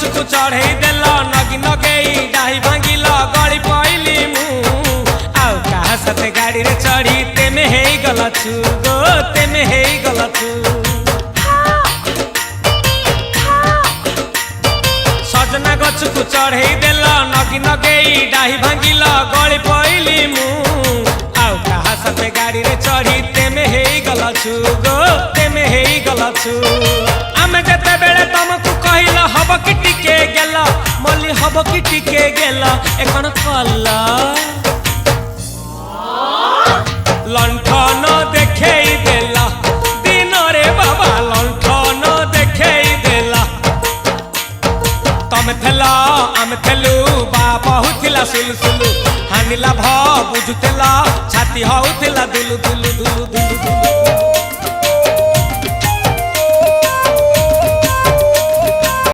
गछकु चढ़े देल नगी नगेई डाही भांगिल गली पइली मु आउ कहा साथे गाड़ी रे चढ़ी तेमे हे गलछु गो तेमे हे गलछु सजना गछकु चढ़े देल नगी नगेई डाही भांगिल गली पइली मु आउ कहा साथे गाड़ी रे चढ़ी तेमे हे गलछु गो तेमे हे गलछु आमे जते बेले तुमको कहिल हब कि टिके गेल मल्ली हब कि टिके गेल एखन कल्ला लंठन देखेई देला दिन रे बाबा लंठन देखेई देला तमे थेला आमे थेलु बाबा हुथिला सुलु सुलु हानिला भ बुझुतेला छाती हउथिला दुलु दुलु दुलु